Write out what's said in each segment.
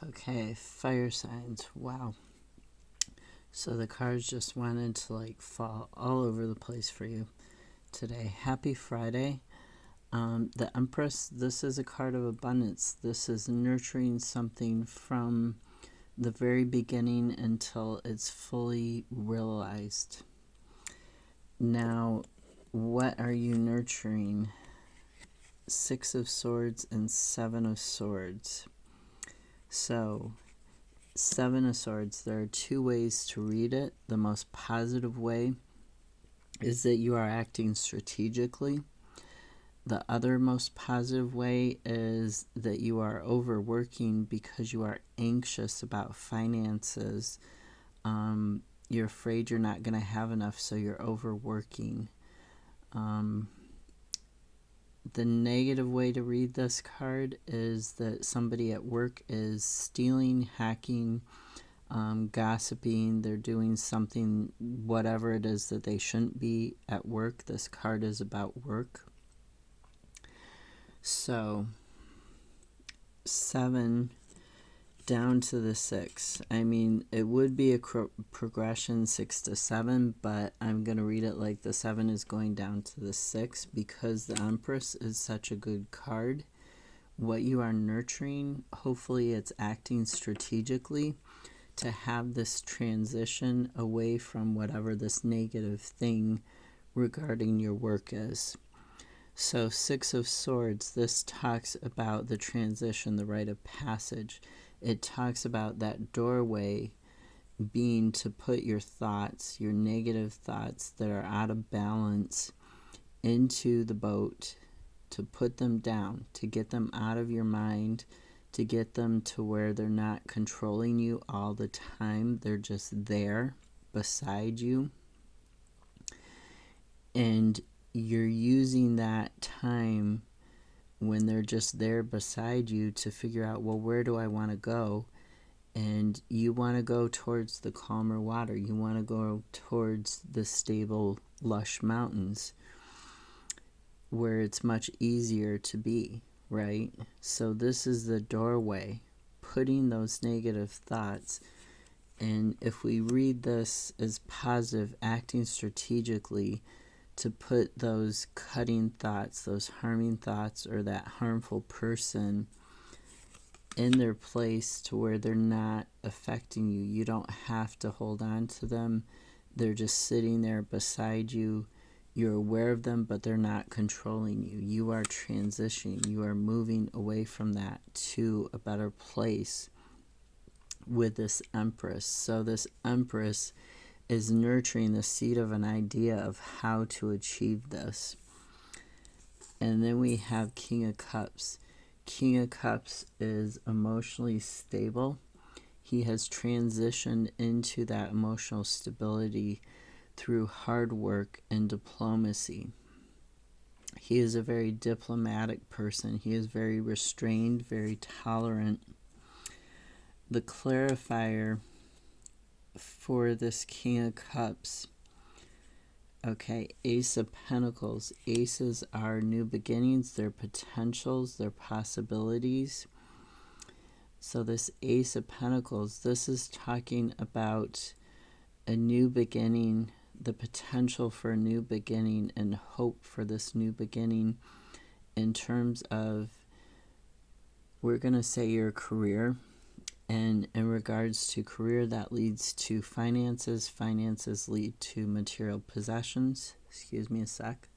Okay, fire signs. Wow. So the cards just wanted to fall all over the place for you today. Happy Friday. The Empress, this is a card of abundance. This is nurturing something from the very beginning until it's fully realized. Now, what are you nurturing? Six of Swords and Seven of Swords. So, Seven of Swords, there are two ways to read it. The most positive way is that you are acting strategically. The other most positive way is that you are overworking because you are anxious about finances. You're afraid you're not going to have enough, so you're overworking. The negative way to read this card is that somebody at work is stealing, hacking, gossiping. They're doing something, whatever it is that they shouldn't be at work. This card is about work. So, 7 down to the 6. I mean, it would be a progression 6 to 7, but I'm going to read it like the 7 is going down to the 6 because the Empress is such a good card. What you are nurturing, hopefully it's acting strategically to have this transition away from whatever this negative thing regarding your work is. So 6 of Swords, this talks about the transition, the rite of passage. It talks about that doorway being to put your thoughts, your negative thoughts that are out of balance, into the boat, to put them down, to get them out of your mind, to get them to where they're not controlling you all the time. They're just there beside you. And you're using that time when they're just there beside you to figure out, well, where do I want to go? And you want to go towards the calmer water. You want to go towards the stable, lush mountains where it's much easier to be, right? So this is the doorway, putting those negative thoughts. And if we read this as positive, acting strategically, to put those cutting thoughts, those harming thoughts, or that harmful person in their place to where they're not affecting you. You don't have to hold on to them. They're just sitting there beside you. You're aware of them, but they're not controlling you. You are transitioning. You are moving away from that to a better place with this Empress. So this Empress is nurturing the seed of an idea of how to achieve this. And then we have King of Cups. King of Cups is emotionally stable. He has transitioned into that emotional stability through hard work and diplomacy. He is a very diplomatic person. He is very restrained, very tolerant. The clarifier for this King of Cups, okay, Ace of Pentacles. Aces are new beginnings, their potentials, their possibilities. So this Ace of Pentacles, this is talking about a new beginning, the potential for a new beginning and hope for this new beginning in terms of, we're going to say, your career. And in regards to career, that leads to finances. Finances lead to material possessions. Excuse me a sec.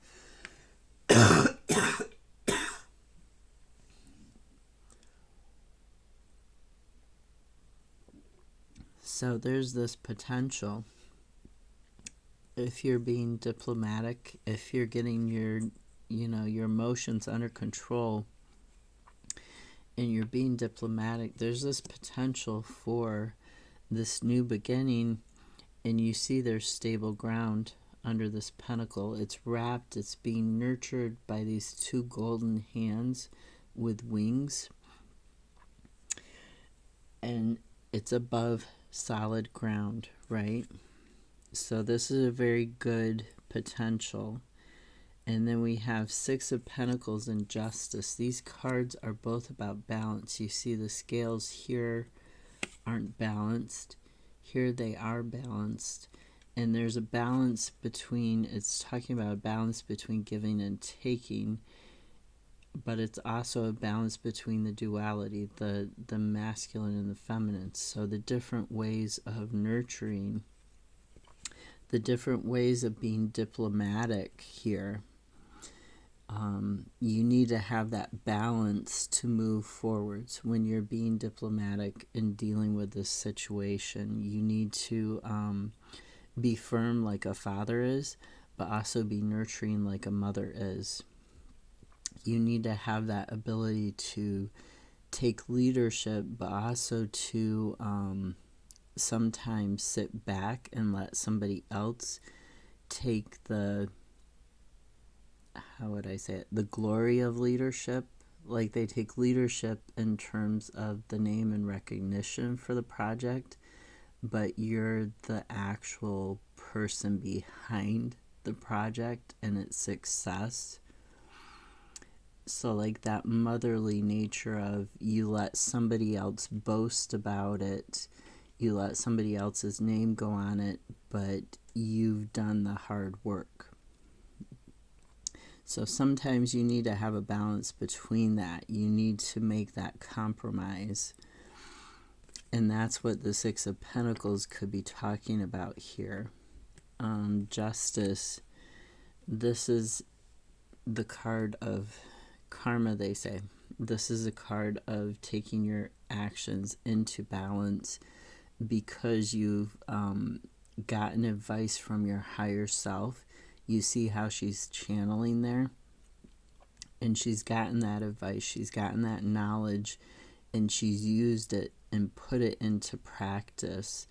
So there's this potential. If you're being diplomatic, if you're getting your emotions under control, and you're being diplomatic, there's this potential for this new beginning, and you see there's stable ground under this pentacle. It's wrapped, it's being nurtured by these two golden hands with wings, and it's above solid ground, right? So this is a very good potential. And then we have Six of Pentacles and Justice. These cards are both about balance. You see the scales here aren't balanced. Here they are balanced. And there's a balance between, it's talking about a balance between giving and taking, but it's also a balance between the duality, the masculine and the feminine. So the different ways of nurturing, the different ways of being diplomatic here. You need to have that balance to move forwards when you're being diplomatic and dealing with this situation. You need to be firm like a father is, but also be nurturing like a mother is. You need to have that ability to take leadership, but also to sometimes sit back and let somebody else take the, how would I say it, the glory of leadership. Like they take leadership in terms of the name and recognition for the project, but you're the actual person behind the project and its success. So like that motherly nature of you let somebody else boast about it, you let somebody else's name go on it, but you've done the hard work. So sometimes you need to have a balance between that. You need to make that compromise. And that's what the Six of Pentacles could be talking about here. Justice. This is the card of karma, they say. This is a card of taking your actions into balance because you've gotten advice from your higher self. You see how she's channeling there, and she's gotten that advice, she's gotten that knowledge, and she's used it and put it into practice.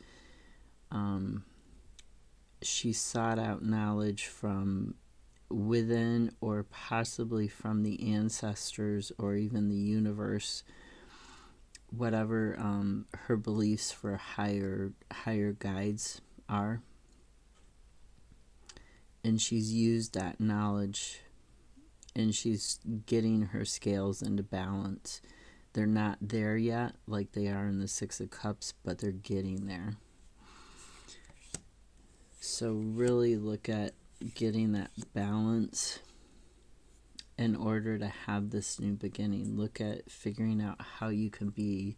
She sought out knowledge from within or possibly from the ancestors or even the universe, whatever her beliefs for higher guides are. And she's used that knowledge and she's getting her scales into balance. They're not there yet like they are in the Six of Cups, but they're getting there. So really look at getting that balance in order to have this new beginning. Look at figuring out how you can be,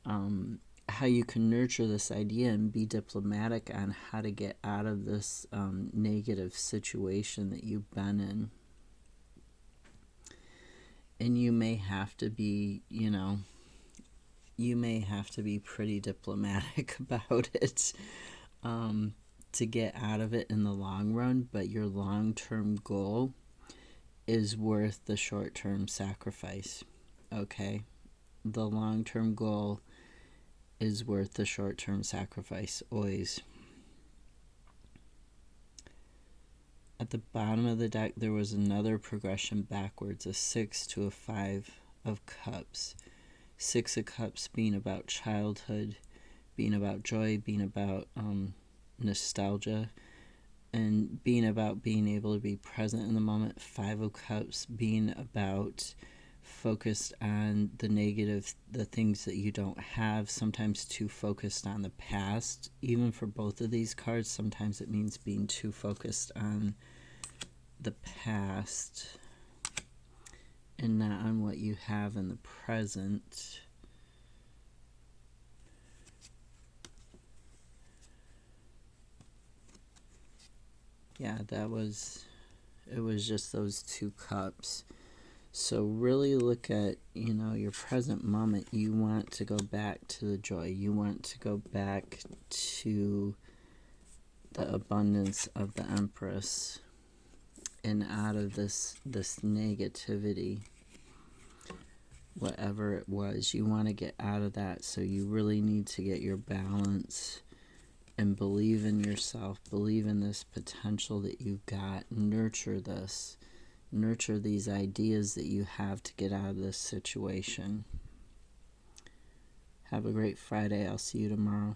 how you can nurture this idea and be diplomatic on how to get out of this negative situation that you've been in. And you may have to be, you may have to be pretty diplomatic about it to get out of it in the long run, but your long-term goal is worth the short-term sacrifice, okay? The long-term goal is worth the short-term sacrifice, always. At the bottom of the deck, there was another progression backwards, a 6 to a 5 of Cups. 6 of Cups being about childhood, being about joy, being about nostalgia, and being about being able to be present in the moment. 5 of Cups being about focused on the negative, the things that you don't have, sometimes too focused on the past. Even for both of these cards, sometimes it means being too focused on the past and not on what you have in the present. Yeah, it was just those 2 cups. So really look at, your present moment. You want to go back to the joy. You want to go back to the abundance of the Empress and out of this negativity, whatever it was. You want to get out of that, so you really need to get your balance and believe in yourself, believe in this potential that you've got, nurture this. Nurture these ideas that you have to get out of this situation. Have a great Friday. I'll see you tomorrow.